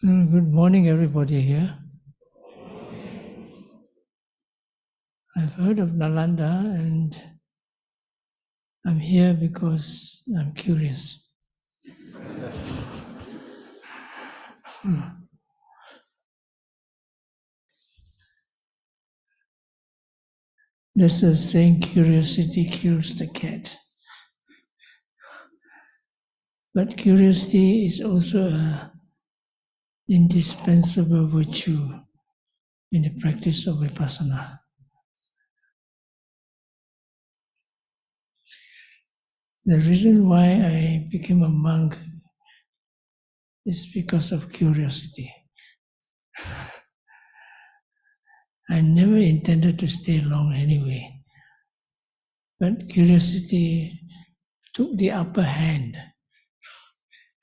Good morning, everybody here. I've heard of Nalanda and I'm here because I'm curious. There's a saying, curiosity kills the cat. But curiosity is also an indispensable virtue in the practice of Vipassana. The reason why I became a monk is because of curiosity. I never intended to stay long anyway, but curiosity took the upper hand,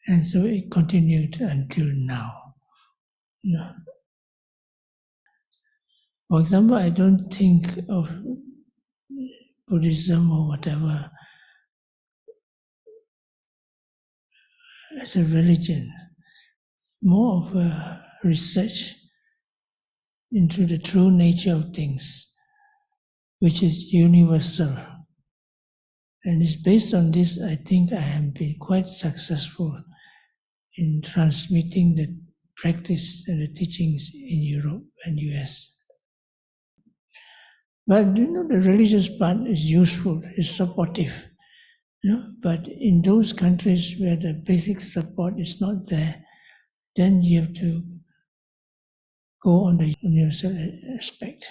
and so it continued until now. For example, I don't think of Buddhism or whatever as a religion, more of a research into the true nature of things, which is universal. And it's based on this, I think I have been quite successful in transmitting the practice and the teachings in Europe and US. But the religious part is useful, is supportive. But in those countries where the basic support is not there, then you have to go on the universal aspect.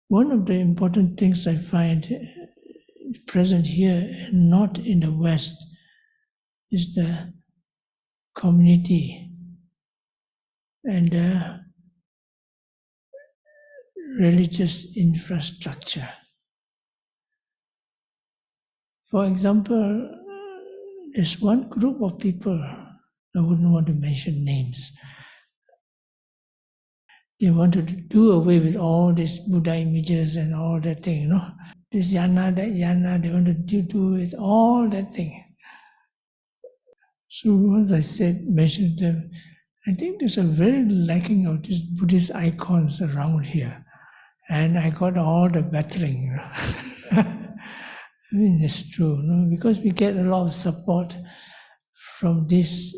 One of the important things I find present here and not in the West is the community and the religious infrastructure. For example, there's one group of people, I wouldn't want to mention names. They want to do away with all these Buddha images and all that thing, This yana, that yana, they want to do with all that thing. So once I mentioned them, I think there's a very lacking of these Buddhist icons around here. And I got all the battering. I mean, it's true, because we get a lot of support from these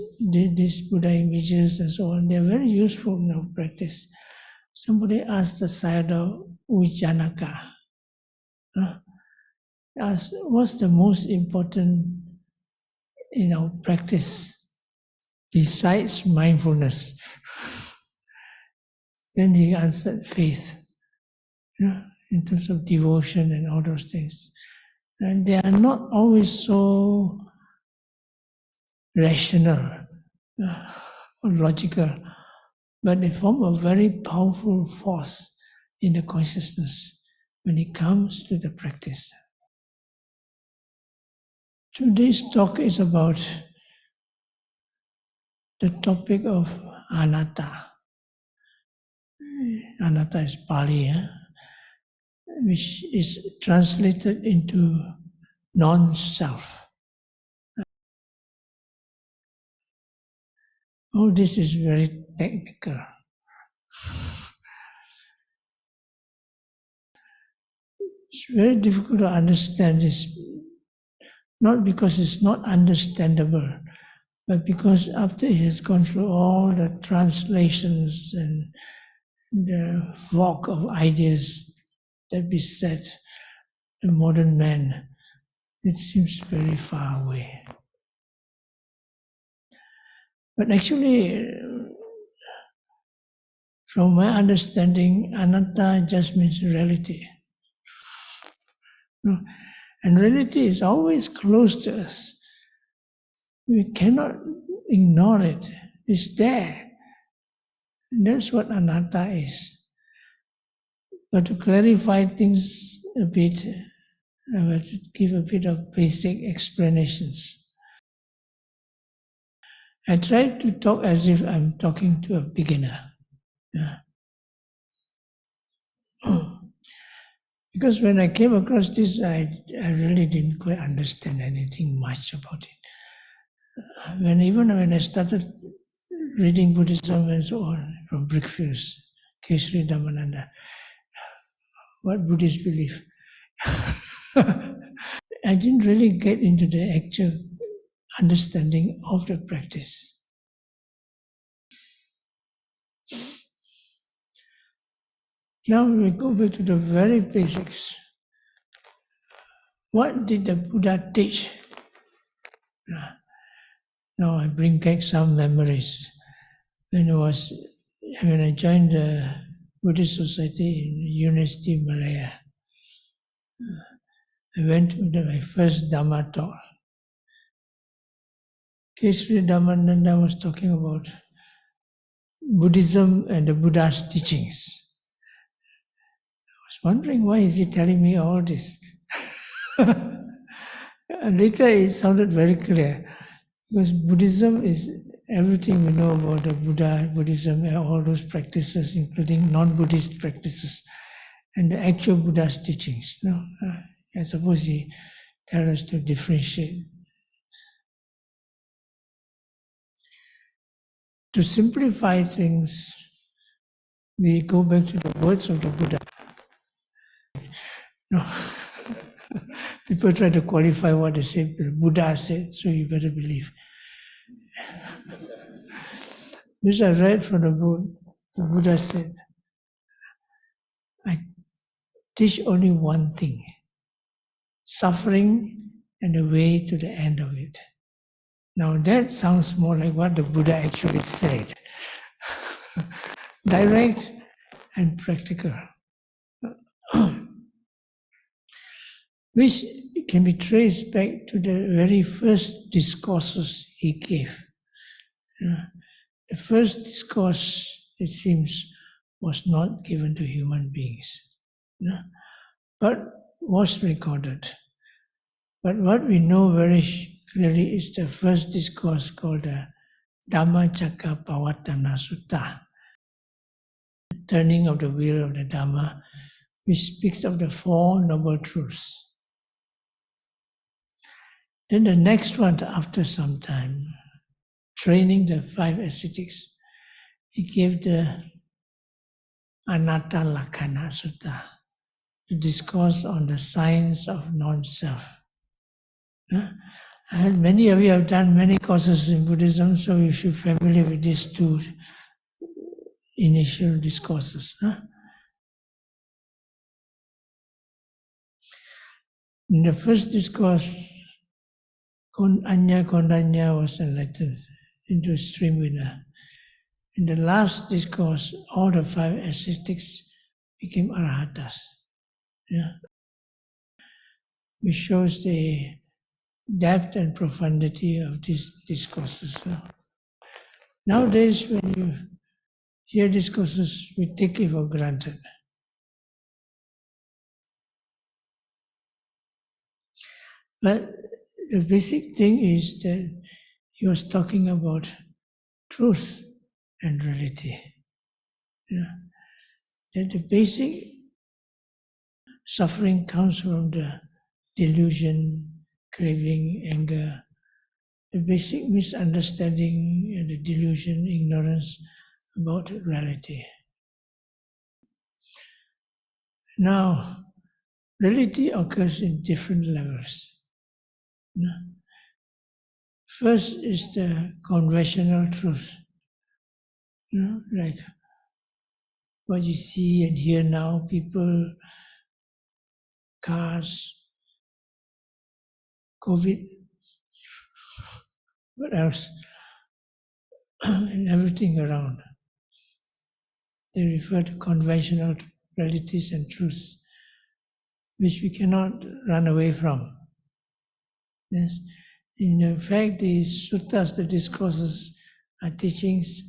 Buddha images and so on. They're very useful in our practice. Somebody asked the Sayadaw Ujjanaka, asked, what's the most important in our practice besides mindfulness? Then he answered faith, in terms of devotion and all those things. And they are not always so rational or logical, but they form a very powerful force in the consciousness when it comes to the practice. Today's talk is about the topic of Anatta. Anatta is Pali, which is translated into non-self. Oh, this is very technical. It's very difficult to understand this, not because it's not understandable, but because after it has gone through all the translations and the fog of ideas that beset the modern man, it seems very far away. But actually, from my understanding, anatta just means reality. And reality is always close to us. We cannot ignore it. It's there. And that's what anatta is. But to clarify things a bit, I will give a bit of basic explanations. I try to talk as if I'm talking to a beginner. Because when I came across this, I really didn't quite understand anything much about it. Even when I started reading Buddhism and so on from Brickfields, Kesari Dhammananda, what Buddhists believe. I didn't really get into the actual understanding of the practice. Now we go back to the very basics. What did the Buddha teach? Now I bring back some memories. When I joined the Buddhist Society in the University of Malaya, I went to my first Dhamma Talk. Kesari Dhammananda was talking about Buddhism and the Buddha's teachings. I was wondering, why is he telling me all this? And later it sounded very clear, because Buddhism is everything we know about the Buddha, Buddhism, and all those practices, including non-Buddhist practices, and the actual Buddha's teachings. I suppose he tells us to differentiate. To simplify things, we go back to the words of the Buddha. No. People try to qualify what they say, the Buddha said, so you better believe. This I read from the book. The Buddha said, I teach only one thing, suffering and the way to the end of it. Now that sounds more like what the Buddha actually said. Direct and practical. Which can be traced back to the very first discourses he gave. The first discourse, it seems, was not given to human beings, but was recorded. But what we know very clearly is the first discourse called the Dhamma Pavatana Sutta, the turning of the wheel of the Dhamma, which speaks of the Four Noble Truths. Then the next one, after some time, training the five ascetics, he gave the Anatta Sutta, the discourse on the science of non-self. And many of you have done many courses in Buddhism, so you should be familiar with these two initial discourses. In the first discourse, Anya Kondanya was enlightened into a stream winner. In the last discourse, all the five ascetics became arahatas. Which shows the depth and profundity of these discourses. Nowadays, when you hear discourses, we take it for granted. But the basic thing is that he was talking about truth and reality. That the basic suffering comes from the delusion, craving, anger, the basic misunderstanding and the delusion, ignorance about reality. Now, reality occurs in different levels. First is the conventional truth, like what you see and hear now, people, cars, COVID, what else, and everything around. They refer to conventional realities and truths, which we cannot run away from. Yes. In fact, the suttas, the discourses, our teachings,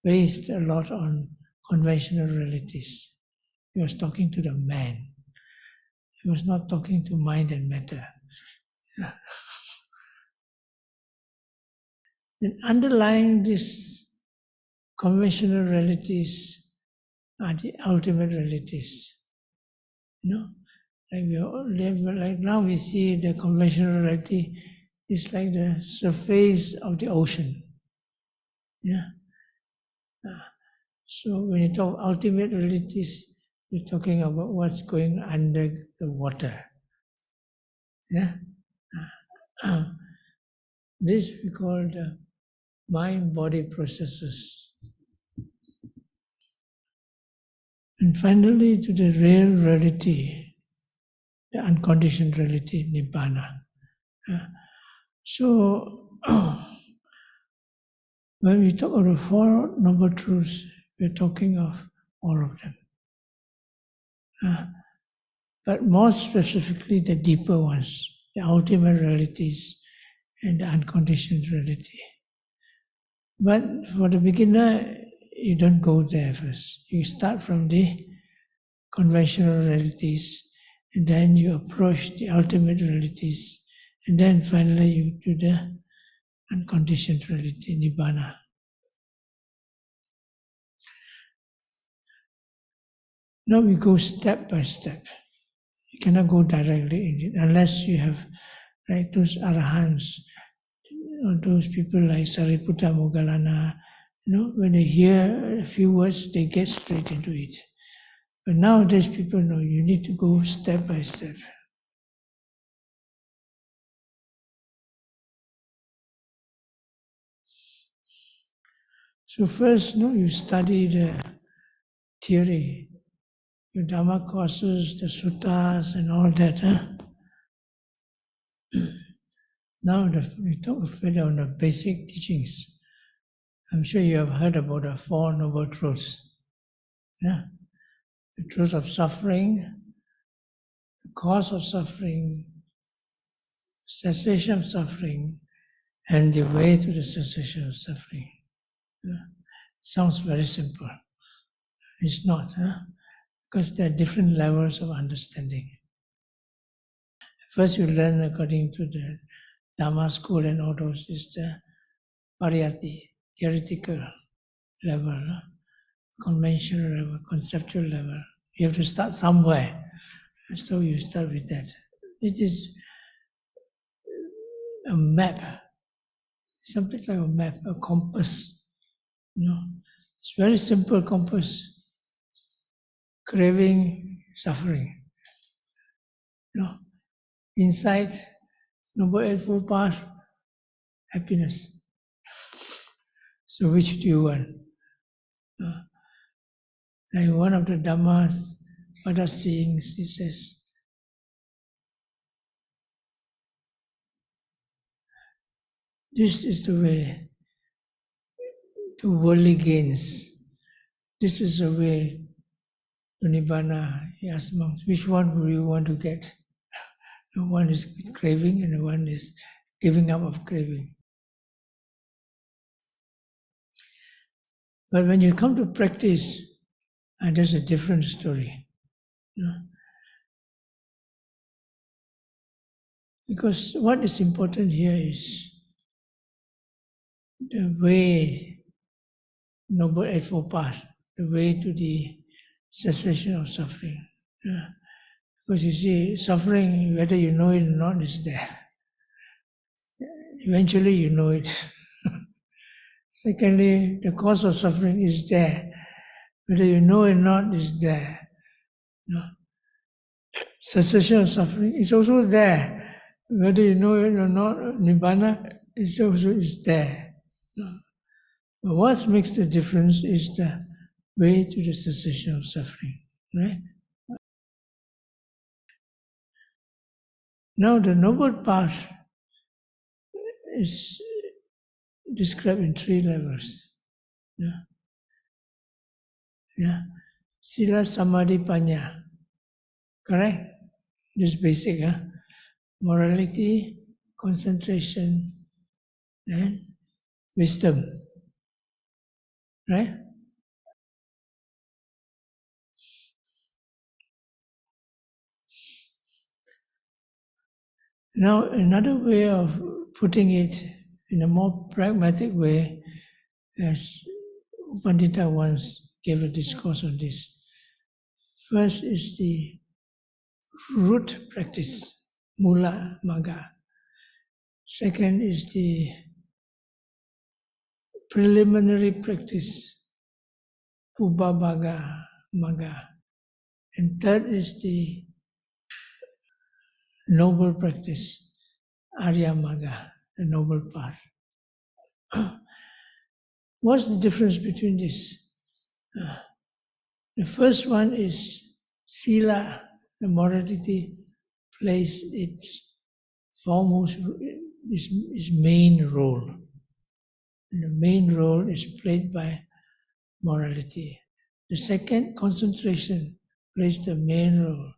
based a lot on conventional realities. He was talking to the man. He was not talking to mind and matter. And underlying these conventional realities are the ultimate realities. Like now we see the conventional reality is like the surface of the ocean. Yeah. So when you talk ultimate realities, you're talking about what's going under the water. Yeah. This we call the mind-body processes. And finally, to the real reality, the unconditioned reality, Nibbana. So, when we talk of the Four Noble Truths, we're talking of all of them. But more specifically, the deeper ones, the ultimate realities and the unconditioned reality. But for the beginner, you don't go there first. You start from the conventional realities, and then you approach the ultimate realities, and then finally you do the unconditioned reality, Nibbana. Now we go step by step. You cannot go directly in it unless you have like those arahants, or those people like Sariputta Moggallana. When they hear a few words, they get straight into it. But nowadays people know you need to go step by step. So first, you study the theory, your Dhamma courses, the suttas and all that. Now we talk a bit on the basic teachings. I'm sure you have heard about the Four Noble Truths. Yeah? The truth of suffering, the cause of suffering, cessation of suffering, and the way to the cessation of suffering. Yeah? It sounds very simple. It's not, because there are different levels of understanding. First, you learn according to the Dhamma school and all those is the pariyatti, theoretical level, conventional level, conceptual level. You have to start somewhere. So you start with that. It is a map, something like a map, a compass. It's very simple compass. Craving, suffering. Insight, Noble Eightfold Path, happiness. So which do you want? Like one of the Dhammas, Pada sayings, he says, this is the way to worldly gains. This is the way to Nibbana. He asked monks, which one will you want to get? The one is craving and the one is giving up of craving. But when you come to practice, there's a different story. Because what is important here is the way, Noble Eightfold Path, the way to the cessation of suffering. Because you see, suffering, whether you know it or not, is there. Eventually you know it. Secondly, the cause of suffering is there. Whether you know it or not, is there. Cessation of suffering is also there. Whether you know it or not, Nibbana is also there. But what makes the difference is the way to the cessation of suffering. Right? Now the Noble Path is described in three levels. Sila, Samadhi, Panya. Correct? This basic, morality, concentration, and wisdom. Right? Now, another way of putting it in a more pragmatic way, as Pandita once gave a discourse on this. First is the root practice, mula magga. Second is the preliminary practice, pubbabhaga magga. And third is the noble practice, arya magga, the noble path. What's the difference between this? The first one is sila, the morality plays its foremost, its main role. And the main role is played by morality. The second, concentration, plays the main role.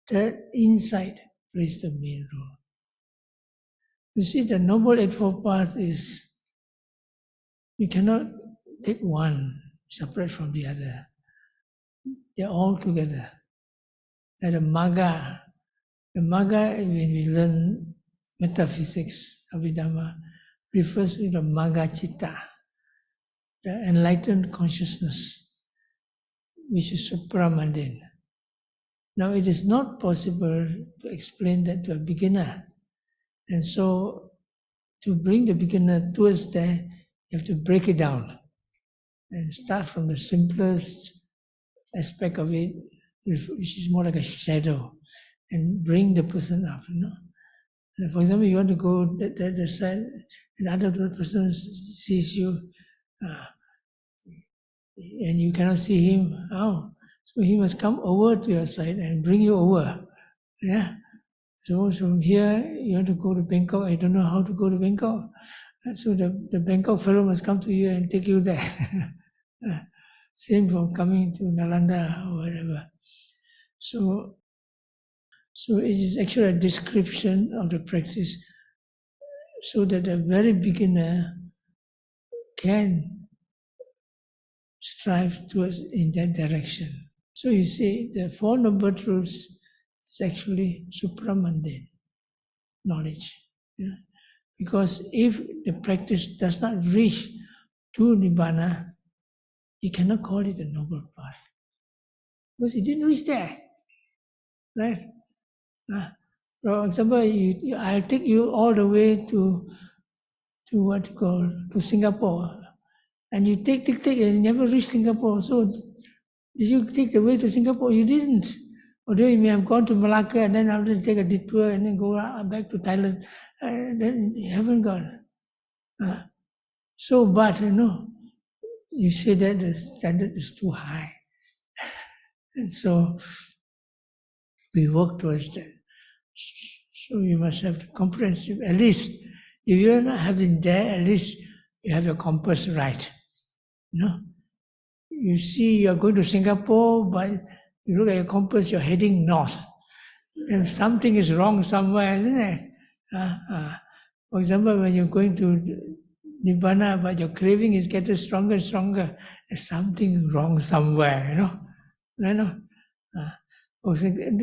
Third, insight plays the main role. You see, the Noble Eightfold Path is, you cannot take one separate from the other. They're all together. And the Magga, when we learn metaphysics, Abhidhamma, refers to the Magga Citta, the enlightened consciousness, which is supramundane. Now, it is not possible to explain that to a beginner. And so, to bring the beginner towards there, you have to break it down and start from the simplest aspect of it, which is more like a shadow, and bring the person up. And for example, you want to go that side, another person sees you, and you cannot see him. Oh, so he must come over to your side and bring you over. Yeah. So from here, you want to go to Bangkok, I don't know how to go to Bangkok. So the Bangkok fellow must come to you and take you there. Same for coming to Nalanda or wherever. So it is actually a description of the practice so that a very beginner can strive towards in that direction. So you see, the Four Noble Truths is actually supramundane knowledge. Yeah? Because if the practice does not reach to Nibbana, you cannot call it a noble path. Because it didn't reach there. Right? For example, I'll take you all the way to what you call, to Singapore. And you take, and you never reach Singapore. So did you take the way to Singapore? You didn't. Although you may have gone to Malacca and then after take a detour and then go back to Thailand, then you haven't gone. But you say that the standard is too high. And so we work towards that. So you must have the comprehensive, at least, if you're not having there, at least you have your compass right. You see you're going to Singapore, but you look at your compass, you're heading north. And something is wrong somewhere, isn't it? For example, when you're going to Nibbana, but your craving is getting stronger and stronger, there's something wrong somewhere, A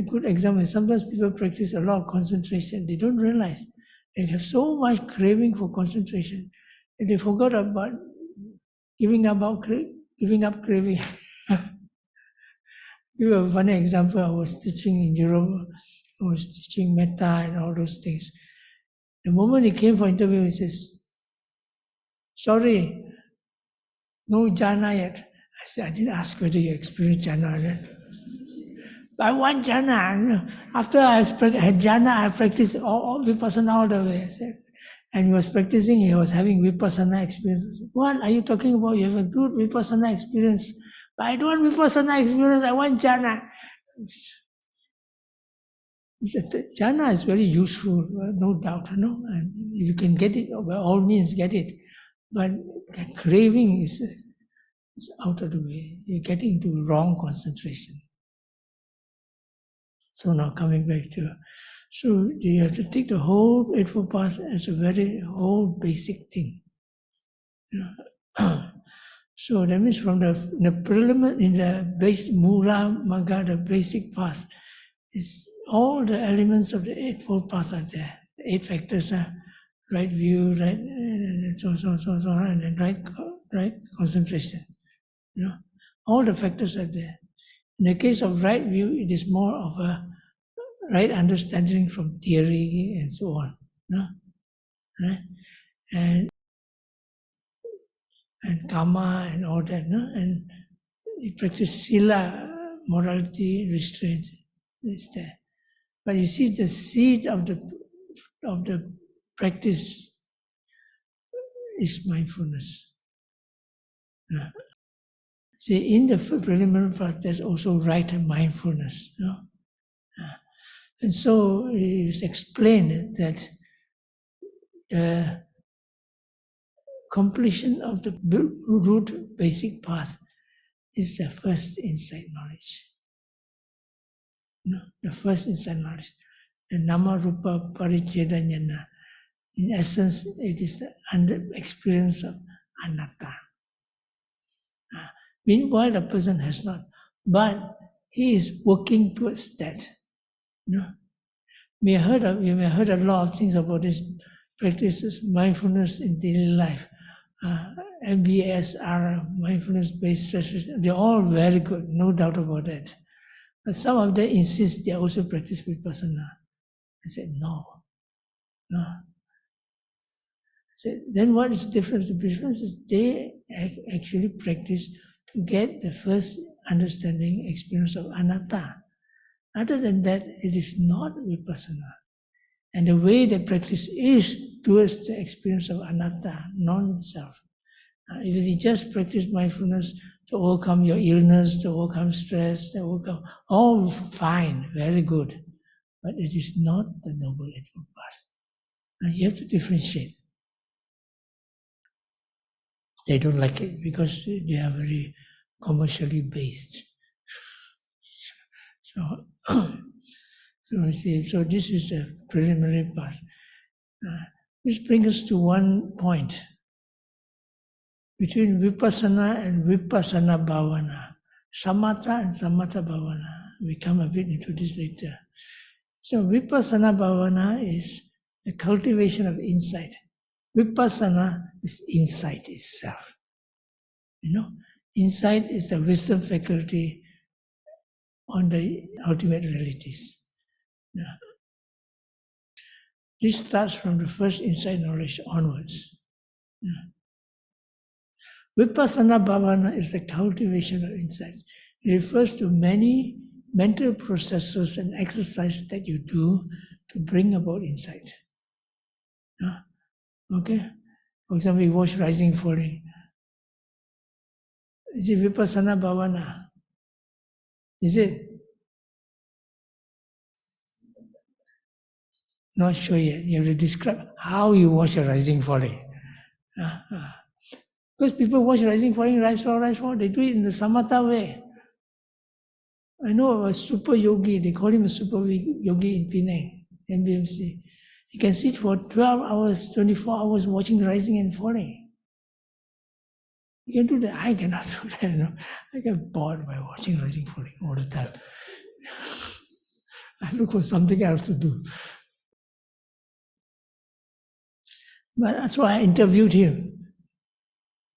good example is sometimes people practice a lot of concentration. They don't realize they have so much craving for concentration, and they forgot about giving up craving. Give you a funny example. I was teaching in Europe. I was teaching metta and all those things. The moment he came for interview, he says, "Sorry, no jhana yet." I said, "I didn't ask whether you experienced jhana yet. I want jhana. After I had jhana, I practiced all Vipassana all the way." I said, and he was practicing, he was having Vipassana experiences. "What are you talking about? You have a good Vipassana experience." "But I don't want Vipassana experience, I want jhana." Jhana is very useful, no doubt, and if you can get it, by all means get it. But the craving is out of the way. You're getting into wrong concentration. So now coming back to, so you have to take the whole Eightfold Path as a very whole basic thing. So that means from the preliminary, in the base Mula Magga, the basic path, is all the elements of the Eightfold Path are there. The 8 factors are right view, right, so on, and then right concentration. All the factors are there. In the case of right view, it is more of a right understanding from theory and so on. No? Right? And karma and all that. No? And you practice sila, morality, restraint is there. But you see the seed of the practice is mindfulness. No? See, in the preliminary part, there's also right mindfulness. No? And so it's explained that the completion of the root basic path is the first insight knowledge. No? The first insight knowledge. The nama rupa paricheda jnana. In essence, it is the experience of anatta. Meanwhile, the person has not, but he is working towards that. You may have heard a lot of things about these practices, mindfulness in daily life, MBSR, mindfulness-based stress. They're all very good, no doubt about that. But some of them insist they also practice Vipassana. I said, no. I said, then what is the difference? The difference is they actually practice to get the first understanding, experience of anatta. Other than that, it is not Vipassana. And the way they practice is towards the experience of anatta, non-self. If you just practice mindfulness to overcome your illness, to overcome stress, to overcome, all fine, very good. But it is not the Noble Eightfold Path. And you have to differentiate. They don't like it because they are very commercially based. So, so this is the preliminary path. This brings us to one point. Between Vipassana and Vipassana bhavana, Samattha and Samattha bhavana. We come a bit into this later. So Vipassana bhavana is the cultivation of insight. Vipassana is insight itself. Insight is the wisdom faculty on the ultimate realities. This starts from the first insight knowledge onwards. Vipassana bhavana is the cultivation of insight. It refers to many mental processes and exercises that you do to bring about insight. Okay? For example, you watch rising, falling. Is it Vipassana bhavana? Is it? Not sure yet. You have to describe how you watch a rising, falling. Because people watch rising, falling, rise, fall. They do it in the Samattha way. I know a super yogi, they call him a super yogi in Penang, MBMC. He can sit for 12 hours, 24 hours watching rising and falling. You can do that. I cannot do that. I get bored by watching rising, falling all the time. I look for something else to do. But that's why I interviewed him.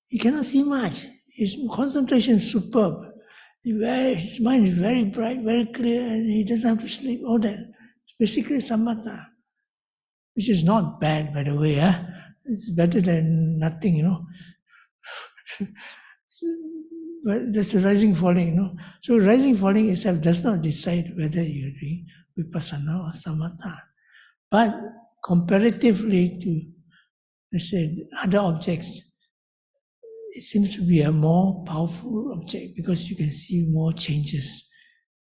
He cannot see much. His concentration is superb. His mind is very bright, very clear, and he doesn't have to sleep, all that. It's basically samatha, which is not bad, by the way. It's better than nothing, But that's the rising, falling, So rising, falling itself does not decide whether you're doing vipassana or samatha. But comparatively to, let's say, other objects, it seems to be a more powerful object because you can see more changes.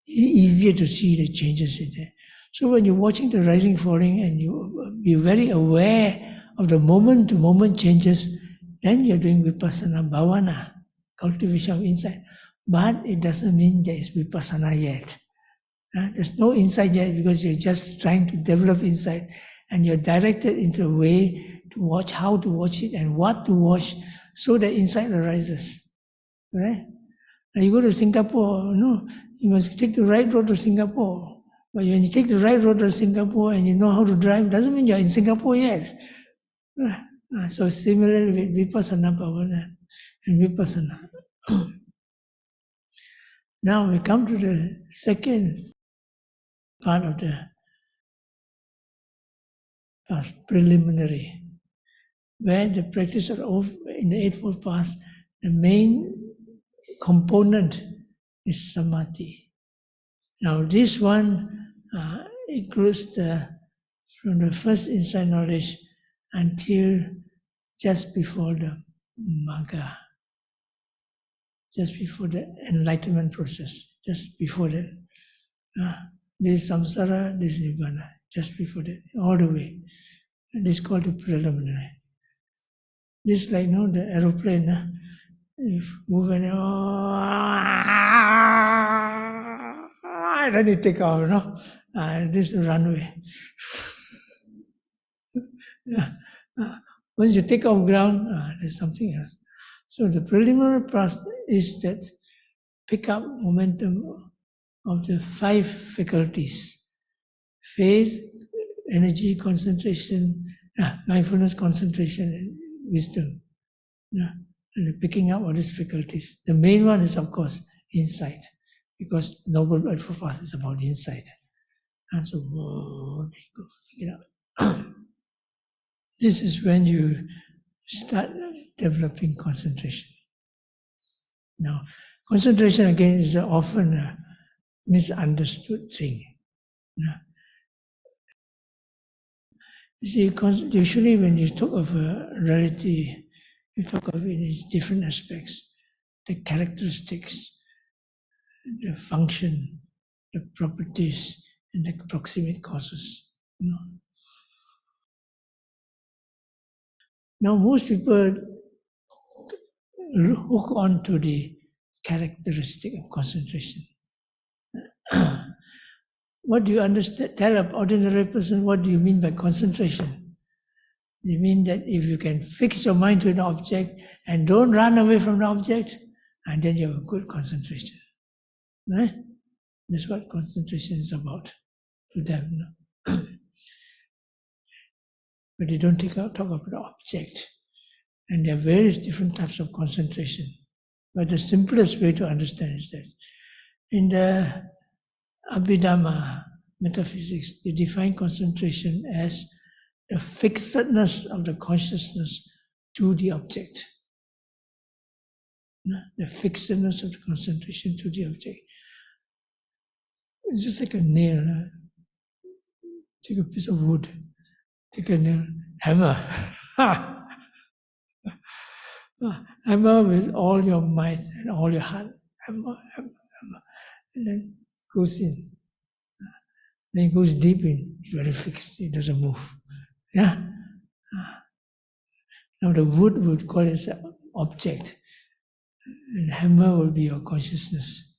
It's easier to see the changes in there. So when you're watching the rising, falling, and you be very aware of the moment-to-moment changes, then you're doing vipassana bhavana, cultivation of insight. But it doesn't mean there is vipassana yet. There's no insight yet because you're just trying to develop insight, and you're directed into a way to watch how to watch it and what to watch so that insight arises. Right? Now you go to Singapore, you must take the right road to Singapore. But when you take the right road to Singapore and you know how to drive, doesn't mean you're in Singapore yet. So similarly with Vipassana bhavana and Vipassana. Now we come to the second part of the path, preliminary, where the practice in the Eightfold Path, the main component is samadhi. Now this one includes from the first insight knowledge until just before the magga, just before the enlightenment process, just before that. This is samsara, this is nibbana, just before that, all the way. This is called the preliminary. This is like the aeroplane. If moving, then you take off, this is the runway. Once you take off ground, there's something else. So the preliminary process is that pick up momentum of the 5 faculties: faith, energy, concentration, mindfulness, concentration, and wisdom. And the picking up all these faculties. The main one is, of course, insight, because Noble Eightfold Path is about insight. And so, this is when you start developing concentration. Now, concentration again is often a misunderstood thing. You see, usually when you talk of a reality, you talk of it in its different aspects, the characteristics, the function, the properties, and the proximate causes. Now most people hook on to the characteristic of concentration. What do you understand? Tell an ordinary person, what do you mean by concentration? You mean that if you can fix your mind to an object and don't run away from the object, and then you have a good concentration. Right? That's what concentration is about to them. But they don't talk about the object. And there are various different types of concentration. But the simplest way to understand is that in the Abhidhamma metaphysics, they define concentration as the fixedness of the consciousness to the object. The fixedness of the concentration to the object. It's just like a nail. Take a piece of wood, take a nail, hammer. Hammer with all your might and all your heart. Hammer, hammer, hammer. And then goes in. Then it goes deep in. It's very fixed. It doesn't move. Yeah? Now the wood would call it an object. And hammer will be your consciousness.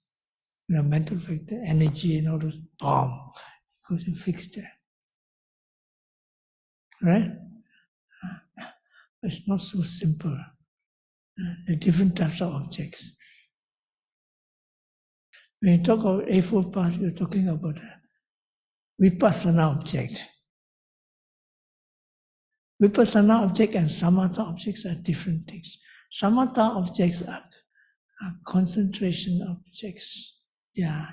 The mental factor, energy and all those, bomb. It goes and fixed there. Right? It's not so simple. The different types of objects. When you talk about Eightfold Path, you're talking about a Vipassana object. Vipassana object and Samattha objects are different things. Samattha objects are concentration objects. Yeah,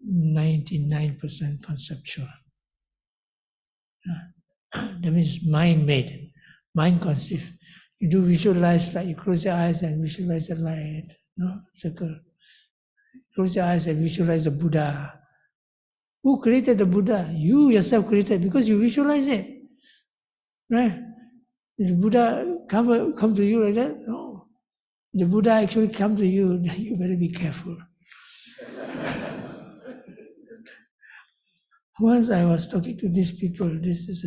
99% conceptual. That means mind-made, mind-conceived. You do visualize, like you close your eyes and visualize a light, circle. Close your eyes and visualize the Buddha. Who created the Buddha? You yourself created because you visualize it. Right? Did the Buddha come to you like that? No. The Buddha actually come to you, then you better be careful. Once I was talking to these people, this is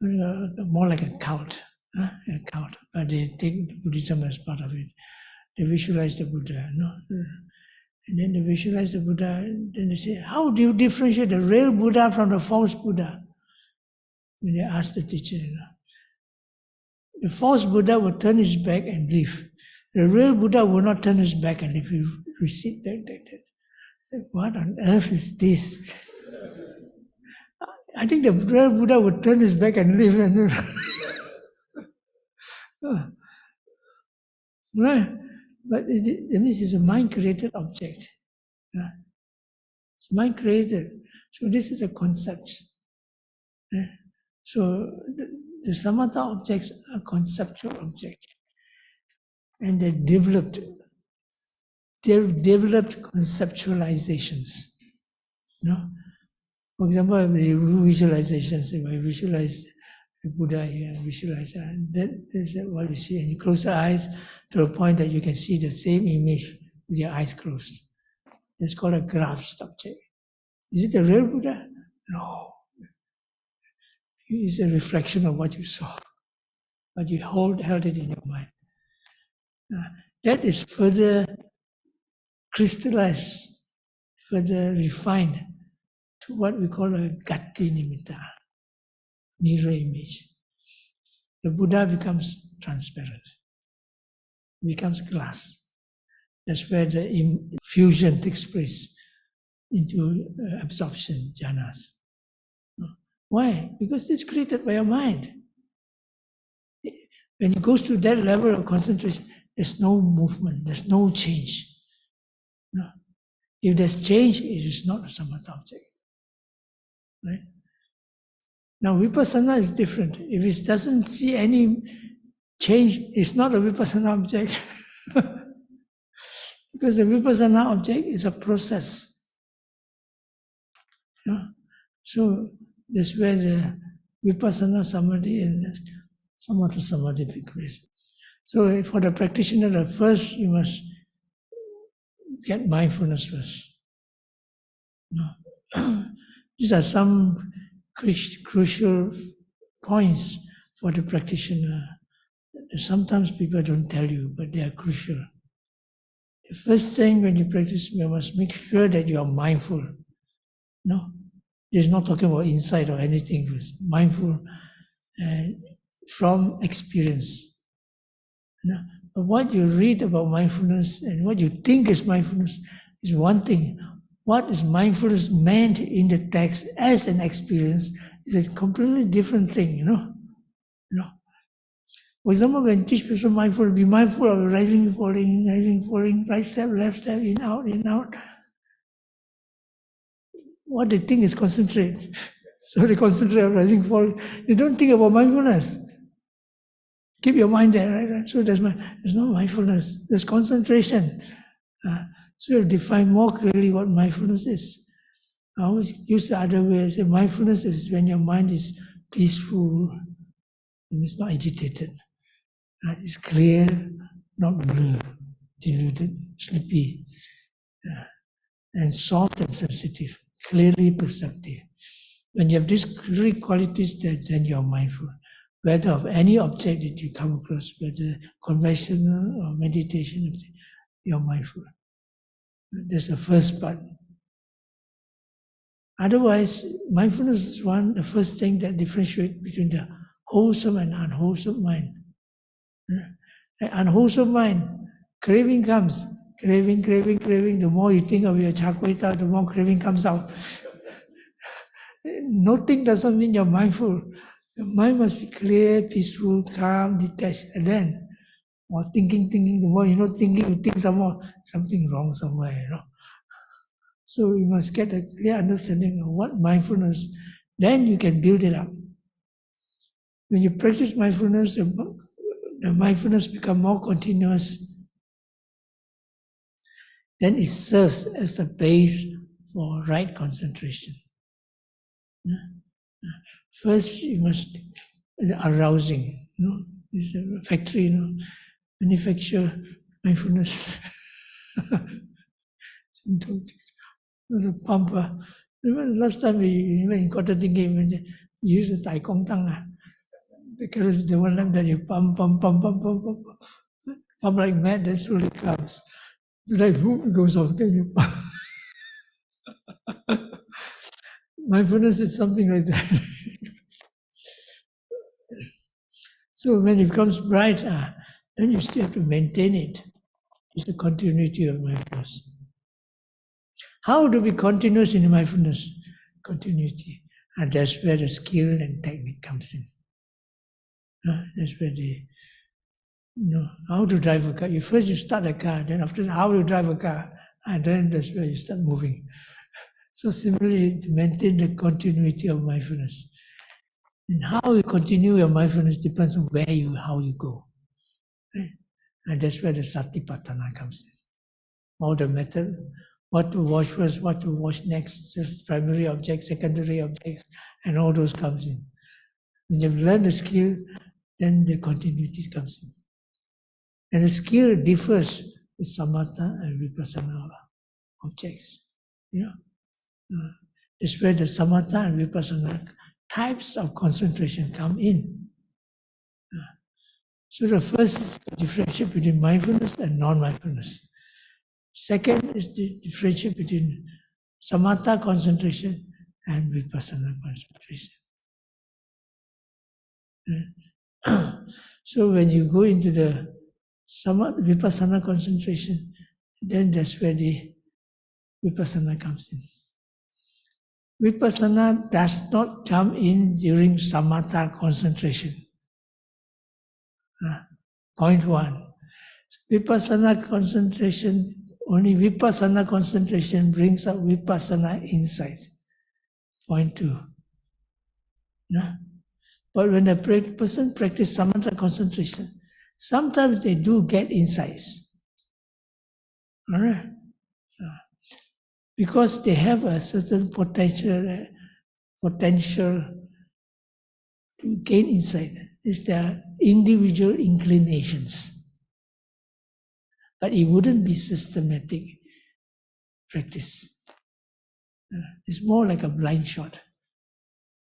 more like a cult, but they take Buddhism as part of it. They visualize the Buddha, and then they visualize the Buddha, and then they say, how do you differentiate the real Buddha from the false Buddha? When they ask the teacher, the false Buddha will turn his back and leave. The real Buddha will not turn his back and leave. You sit there like that. What on earth is this? I think the real Buddha would turn his back and leave. And right? But that means it's a mind-created object. It's mind created. So this is a concept. So the Samattha objects are conceptual objects. And they've developed conceptualizations. For example, the visualizations, if I visualize the Buddha here, visualize that is what you see. And you close your eyes to the point that you can see the same image with your eyes closed. It's called a grasped object. Is it the real Buddha? No. It's a reflection of what you saw. But you held it in your mind. That is further crystallized, further refined to what we call a gati nimitta, mirror image. The Buddha becomes transparent, becomes glass. That's where the fusion takes place into absorption, jhanas. Why? Because it's created by your mind. When it goes to that level of concentration, there's no movement, there's no change. If there's change, it is not a samatha object. Right? Now, vipassana is different. If it doesn't see any change, it's not a vipassana object. Because the vipassana object is a process. So that's where the vipassana samadhi and the samatha samadhi take place. So for the practitioner, first you must get mindfulness first. These are some crucial points for the practitioner. Sometimes people don't tell you, but they are crucial. The first thing when you practice, you must make sure that you are mindful. It's not talking about insight or anything. It's mindful from experience. But what you read about mindfulness and what you think is mindfulness is one thing. What is mindfulness meant in the text as an experience is a completely different thing, For example, when you teach people mindful, be mindful of rising, falling, right step, left step, in, out. What they think is concentrate. So they concentrate on rising, falling. They don't think about mindfulness. Keep your mind there, right? So there's no mindfulness. There's concentration. So you define more clearly what mindfulness is. I always use the other way. I say mindfulness is when your mind is peaceful and it's not agitated. It's clear, not blurred, deluded, sleepy, and soft and sensitive, clearly perceptive. When you have these three qualities, then you are mindful. Whether of any object that you come across, whether conventional or meditation, you are mindful. That's the first part. Otherwise, mindfulness is the first thing that differentiates between the wholesome and unwholesome mind. The unwholesome mind, craving comes, craving. The more you think of your chakweta, the more craving comes out. Nothing doesn't mean you're mindful. Your mind must be clear, peaceful, calm, detached. And then, or thinking, the more you thinking, you think something wrong somewhere, So you must get a clear understanding of what mindfulness, then you can build it up. When you practice mindfulness, the mindfulness becomes more continuous. Then it serves as the base for right concentration. First, you must arousing. It's a factory, manufacture mindfulness. The pump. Last time we in Kota Tinggi, when you use the Tai Kong Tang, because the one that you pump like mad, that slowly comes. Like who goes off? Can you pump? Mindfulness is something like that. So when it becomes bright, then you still have to maintain it. It's the continuity of mindfulness. How to be continuous in mindfulness? Continuity. And that's where the skill and technique comes in. That's where how to drive a car. First you start a car, then after that, how to drive a car. and then that's where you start moving. So similarly, to maintain the continuity of mindfulness. And how you continue your mindfulness depends on how you go. Right? And that's where the satipatthana comes in. All the method, what to watch first, what to watch next, just primary objects, secondary objects, and all those comes in. When you've learned the skill, then the continuity comes in. And the skill differs with samatha and vipassana objects. You know, it's where the samatha and vipassana types of concentration come in. So the first differentiate between mindfulness and non-mindfulness. Second is the differentiate between samatha concentration and vipassana concentration. So when you go into the vipassana concentration, then that's where the vipassana comes in. Vipassana does not come in during samatha concentration. Point one. Vipassana concentration, only vipassana concentration brings up vipassana insight. Point two. But when a person practices samatha concentration, sometimes they do get insights. All right? Because they have a certain potential to gain insight. It's their individual inclinations. But it wouldn't be systematic practice. It's more like a blind shot.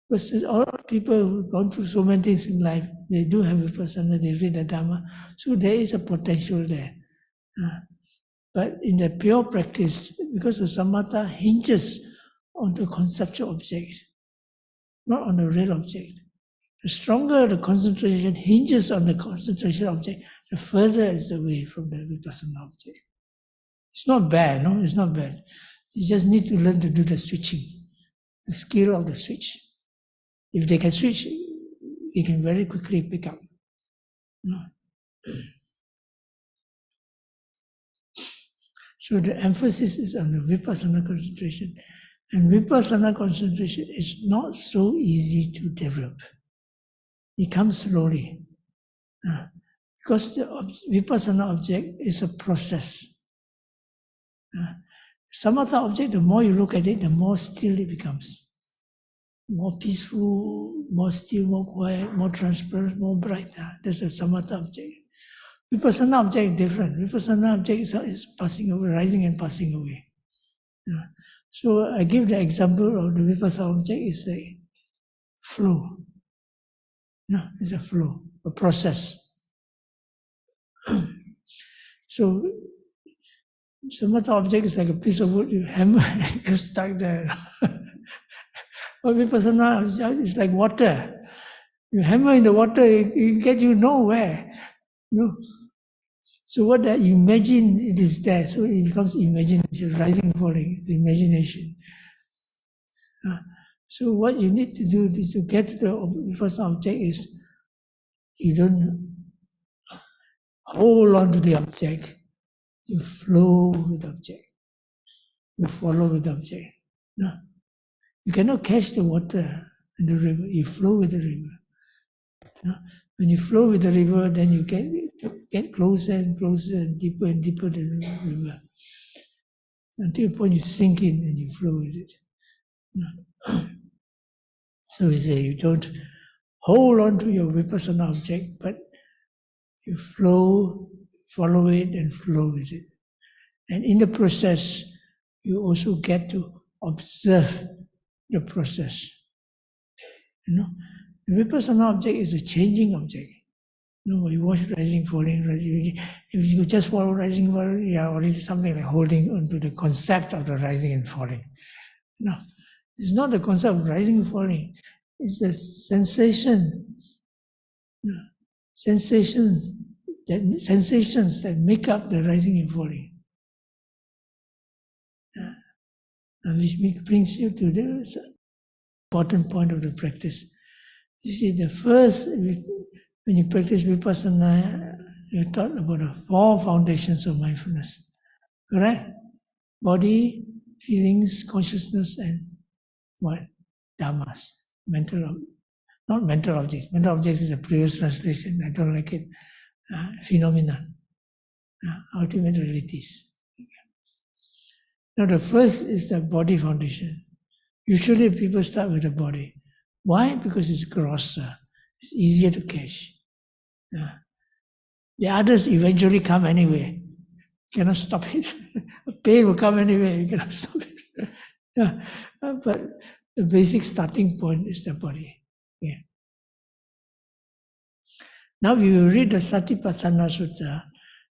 Because all people who've gone through so many things in life, they do have vipassana, they read the Dhamma, so there is a potential there. But in the pure practice, because the samatha hinges on the conceptual object, not on the real object. The stronger the concentration hinges on the concentration object, the further is the way from the vipassana object. It's not bad, no, it's not bad. You just need to learn to do the switching, the skill of the switch. If they can switch, you can very quickly pick up. So the emphasis is on the vipassana concentration. And vipassana concentration is not so easy to develop. It comes slowly. Because the vipassana object is a process. Samatha object, the more you look at it, the more still it becomes. More peaceful, more still, more quiet, more transparent, more bright. That's a samatha object. Vipassana object is different. Vipassana object is passing away, rising and passing away. So I give the example of the vipassana object is a flow. It's a flow, a process. So samatha object is like a piece of wood you hammer and you're stuck there. But vipassana is like water. You hammer in the water, it gets you nowhere. So what you imagine it is there, so it becomes imagination, rising, falling, the imagination. So what you need to do is to get to the first object is you don't hold on to the object, you flow with the object, you follow with the object. You cannot catch the water in the river, you flow with the river. When you flow with the river, then you get closer and closer and deeper to the river. Until the point you sink in and you flow with it. So we say you don't hold on to your vipassana object, but you flow, follow it and flow with it. And in the process, you also get to observe the process. The vipassana object is a changing object. You watch rising, falling, rising. If you just follow rising, falling, you are already something like holding onto the concept of the rising and falling. No, it's not the concept of rising and falling. It's the sensation, sensations that make up the rising and falling, which brings you to the important point of the practice. You see, the first, when you practice vipassana, you're taught about the 4 foundations of mindfulness. Correct? Body, feelings, consciousness, and what? Dhammas. Not mental objects. Mental objects is a previous translation. I don't like it. Phenomenon. Ultimate realities. Now the first is the body foundation. Usually people start with the body. Why? Because it's grosser. It's easier to catch. The others eventually come anyway. You cannot stop it. Pain will come anyway. You cannot stop it. But the basic starting point is the body. Yeah. Now we will read the Satipatthana Sutta.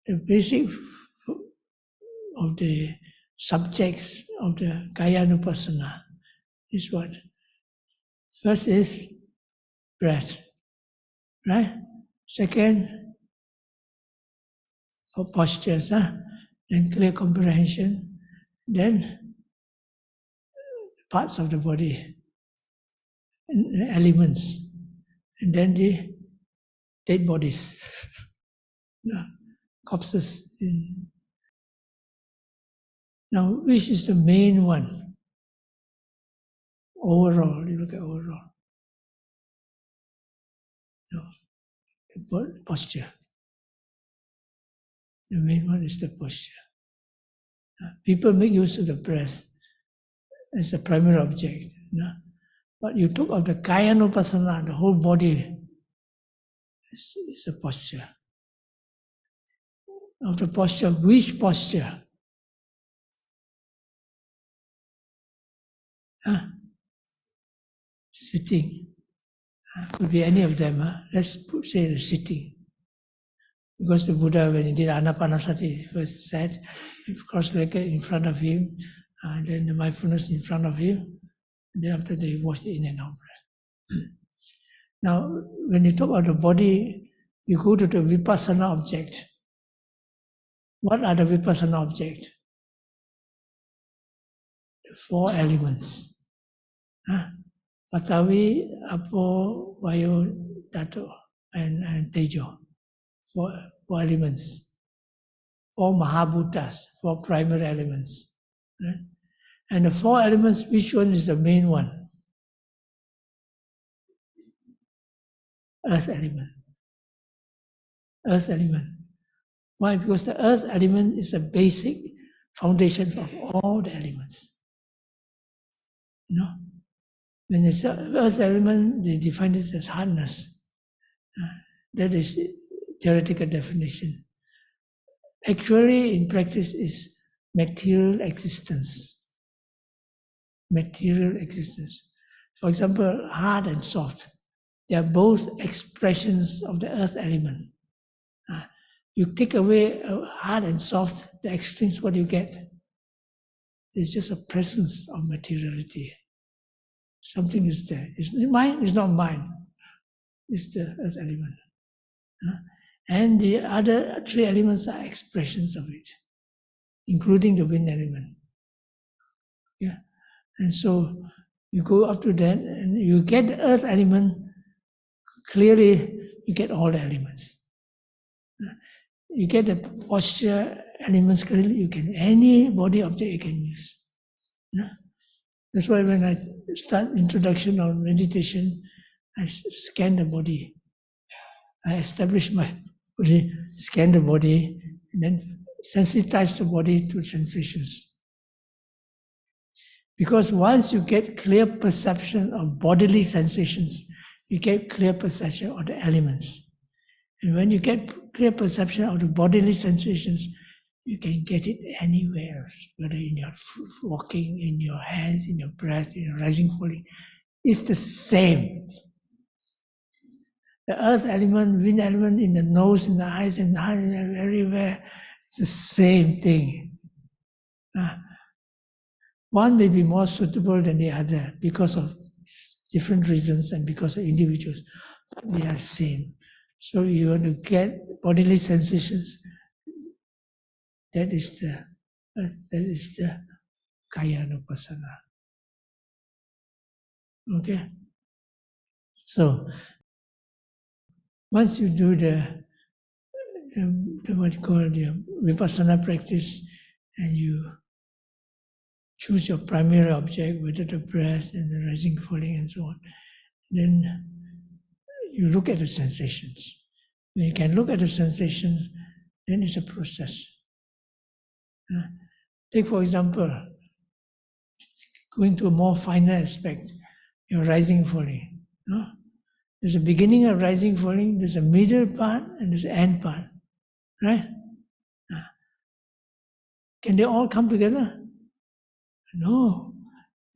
The basic of the subjects of the Kayanupassana is what? First is breath, right? Second, for postures, then clear comprehension, then parts of the body, and elements, and then the dead bodies, corpses. Now, which is the main one? Overall, you look at overall. No, the posture. The main one is the posture. People make use of the breath as the primary object. But you talk of the Kayanupassana, the whole body is a posture. Of the posture, which posture? Sitting. Could be any of them. Let's say the sitting. Because the Buddha, when he did Anapanasati, he first said, cross-legged in front of him, then the mindfulness in front of him, and then after that he washed in and out breath. Now, when you talk about the body, you go to the Vipassana object. What are the Vipassana object? The four elements. Patavi, Apo, Vayo, Dato, and Tejo. Four elements. Four Mahabhutas, four primary elements. Right? And the four elements, which one is the main one? Earth element. Earth element. Why? Because the earth element is the basic foundation of all the elements. When they say earth element, they define it as hardness. That is theoretical definition. Actually, in practice, is material existence. Material existence. For example, hard and soft. They are both expressions of the earth element. You take away hard and soft, the extremes, what you get? It's just a presence of materiality. Something is there. It's mine, it's not mine. It's the earth element. And the other three elements are expressions of it, including the wind element. Yeah. And so you go up to that and you get the earth element, clearly you get all the elements. You get the posture elements clearly, you can, any body object you can use. That's why when I start introduction on meditation, I scan the body. I establish my body, scan the body, and then sensitize the body to sensations. Because once you get clear perception of bodily sensations, you get clear perception of the elements. And when you get clear perception of the bodily sensations, you can get it anywhere else, whether in your walking, in your hands, in your breath, in your rising, falling. It's the same. The earth element, wind element in the nose, in the eyes, and everywhere, it's the same thing. One may be more suitable than the other because of different reasons and because of individuals, but they are the same. So you want to get bodily sensations. That is the Kayanupassana. Okay. So once you do the what you call the Vipassana practice, and you choose your primary object, whether the breath and the rising, falling, and so on. Then you look at the sensations. When you can look at the sensations, then it's a process. Take, for example, going to a more finer aspect, your rising, falling. No? There's a beginning of rising, falling, there's a middle part, and there's an end part. Right? Can they all come together? No.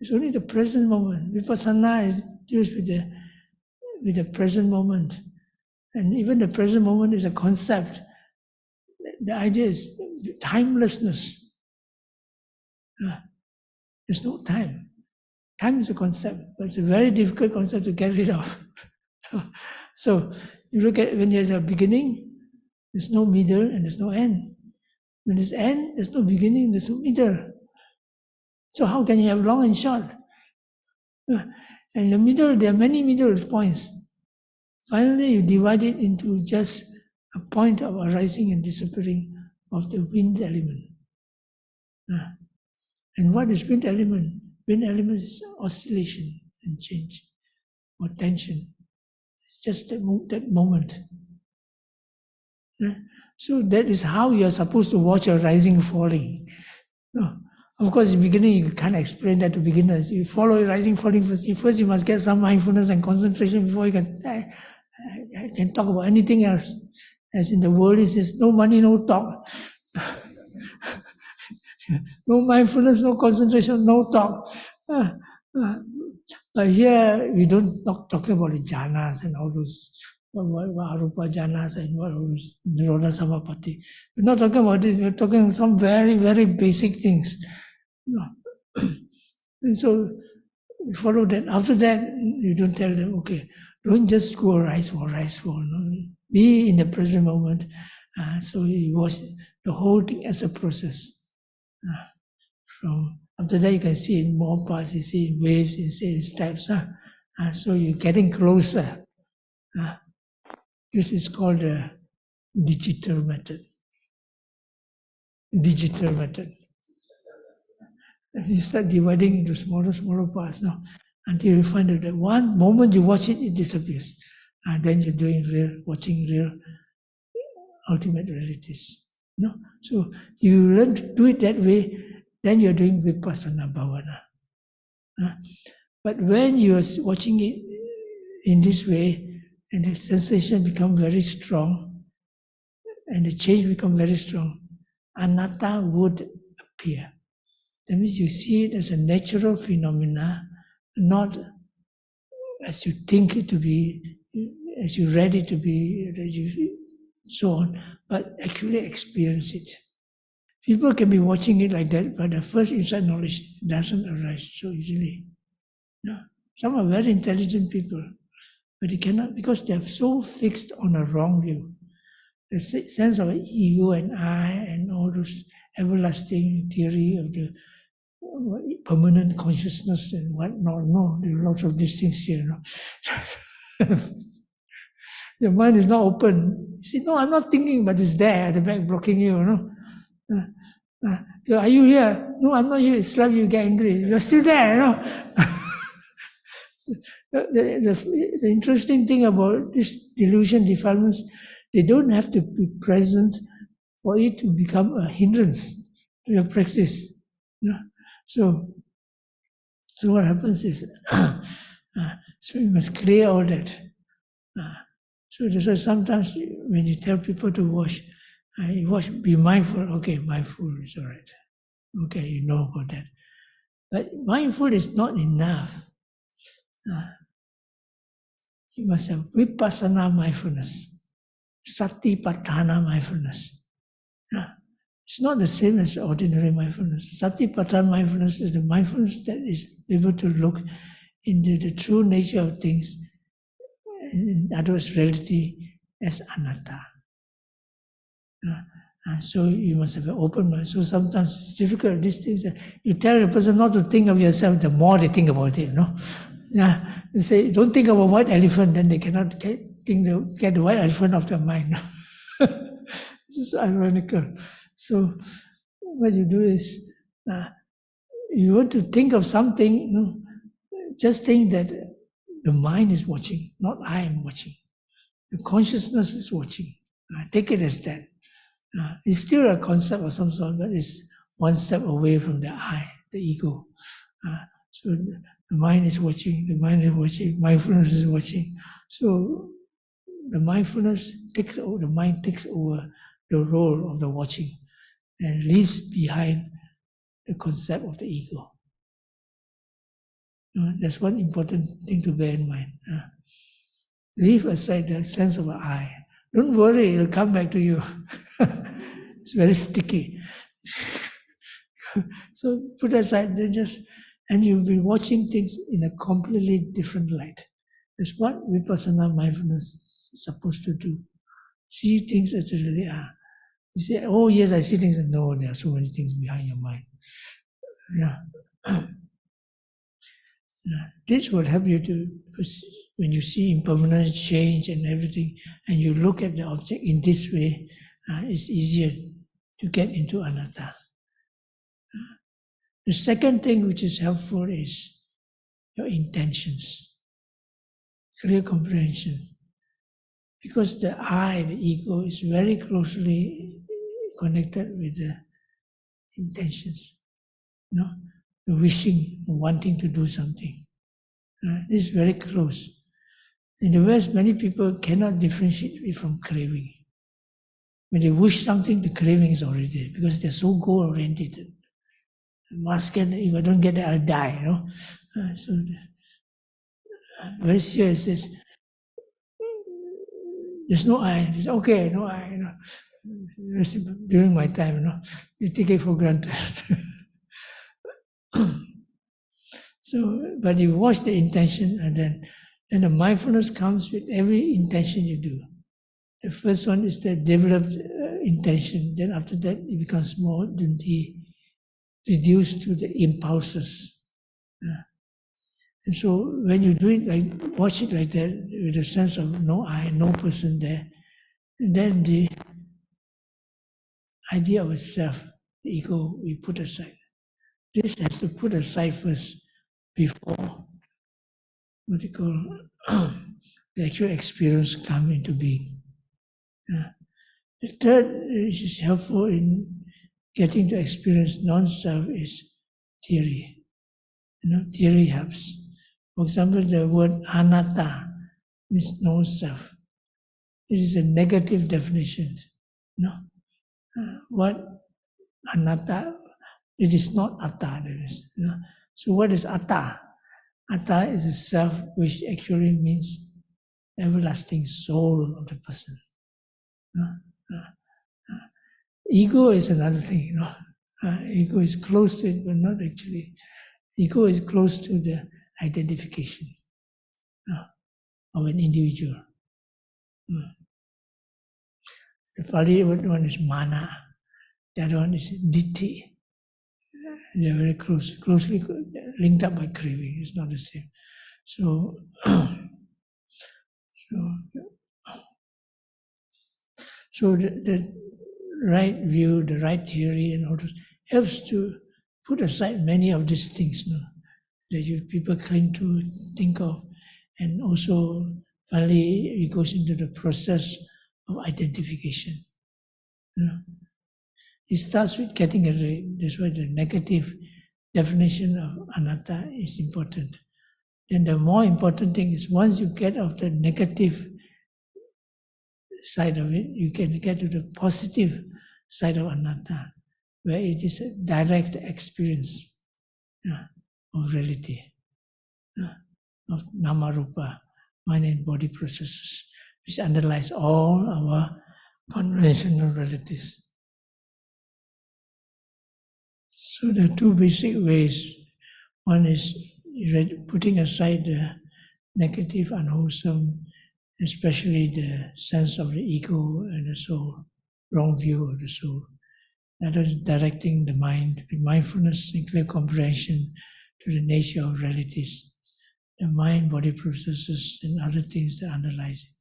It's only the present moment. Vipassana deals with the present moment. And even the present moment is a concept. The idea is timelessness. There's no time. Time is a concept, but it's a very difficult concept to get rid of. So you look at when there's a beginning, there's no middle and there's no end. When there's end, there's no beginning, there's no middle. So how can you have long and short? And in the middle, there are many middle points. Finally, you divide it into just a point of arising and disappearing of the wind element. And what is wind element? Wind element is oscillation and change or tension. It's just that moment. So that is how you are supposed to watch your rising, falling. Of course, in the beginning, you can't explain that to beginners. You follow your rising, falling first. First, you must get some mindfulness and concentration before you can talk about anything else. As in the world, it says, no money, no talk. No mindfulness, no concentration, no talk. But here, we don't talking about the jhanas and all those, arupa jhanas and all those, nirodha samapatti. We're not talking about this, we're talking about some very, very basic things. And so, you follow that. After that, you don't tell them, okay, don't just go rise, fall. No? Be in the present moment. So you watch the whole thing as a process. From after that, you can see in more parts, you see in waves, you see in steps. So you're getting closer. This is called the digital method. Digital method. And you start dividing into smaller parts now, until you find that one moment you watch it, it disappears. And then you're doing watching real ultimate realities. No? So you learn to do it that way, then you're doing Vipassana bhavana. But when you're watching it in this way, and the sensation become very strong, and the change become very strong, Anatta would appear. That means you see it as a natural phenomena, not as you think it to be, as you read it to be, so on, but actually experience it. People can be watching it like that, but the first insight knowledge doesn't arise so easily. No. Some are very intelligent people, but they cannot, because they are so fixed on a wrong view. The sense of ego and I and all those everlasting theory of the permanent consciousness and whatnot. No, there are lots of these things here. No? Your mind is not open. You say, no, I'm not thinking, but it's there at the back blocking you. No? So are you here? No, I'm not here. Slap you, get angry. You're still there. No? The interesting thing about this delusion, defilements, they don't have to be present for it to become a hindrance to your practice. You know? So what happens is, so you must clear all that. So that's why sometimes when you tell people to watch, be mindful. Okay, mindful is all right. Okay, you know about that. But mindful is not enough. You must have Vipassana mindfulness, Satipatthana mindfulness. It's not the same as ordinary mindfulness. Satipatthana mindfulness is the mindfulness that is able to look into the true nature of things, in other words, reality, as anatta. So you must have an open mind. So sometimes it's difficult. These things, you tell a person not to think of yourself, the more they think about it. No, they say don't think of a white elephant, then they cannot get the white elephant off their mind. This is ironical. So what you do is you want to think of something, just think that the mind is watching, not I am watching. The consciousness is watching. Take it as that. It's still a concept of some sort, but it's one step away from the I, the ego. So the mind is watching, mindfulness is watching. So the mindfulness takes over, the mind takes over the role of the watching and leaves behind the concept of the ego. That's one important thing to bear in mind. Leave aside the sense of I. Don't worry, it'll come back to you. It's very sticky. So put aside, and you'll be watching things in a completely different light. That's what Vipassana mindfulness is supposed to do. See things as they really are. You say, oh yes, I see things. No, there are so many things behind your mind. This will help you to, when you see impermanence, change and everything, and you look at the object in this way, it's easier to get into anatta. The second thing which is helpful is your intentions, clear comprehension. Because the I, the ego, is very closely connected with the intentions, the wishing, wanting to do something. This is very close. In the West, many people cannot differentiate it from craving. When they wish something, the craving is already there because they're so goal-oriented. Must get, if I don't get it, I'll die. So very serious. There's no I. It's okay, no I. During my time, you take it for granted. So, but you watch the intention, and then the mindfulness comes with every intention you do. The first one is the developed intention. Then after that, it becomes more reduced to the impulses. And so when you do it, watch it like that, with a sense of no I, no person there, and then the idea of a self, the ego, we put aside. This has to put aside first before what you call the actual experience come into being. The third, which is helpful in getting to experience non-self, is theory. Theory helps. For example, the word anatta means no self. It is a negative definition. What anatta? It is not atta. So what is atta? Atta is a self which actually means everlasting soul of the person. Ego is another thing. Ego is close to it, but not actually. Ego is close to the identification of an individual. The Pali one is mana, the other one is ditthi. They are very closely linked up by craving. It's not the same. So the right view, the right theory, and all this helps to put aside many of these things that people cling to, think of, and also finally it goes into the process of identification. It starts with getting it right. That's why the negative definition of anatta is important. And the more important thing is once you get off the negative side of it, you can get to the positive side of anatta, where it is a direct experience of reality, of nama-rupa, mind and body processes, which underlies all our conventional realities. So there are two basic ways. One is putting aside the negative, unwholesome, especially the sense of the ego and the soul, wrong view of the soul. That is directing the mind with mindfulness and clear comprehension to the nature of realities, the mind, body processes, and other things that underlies it.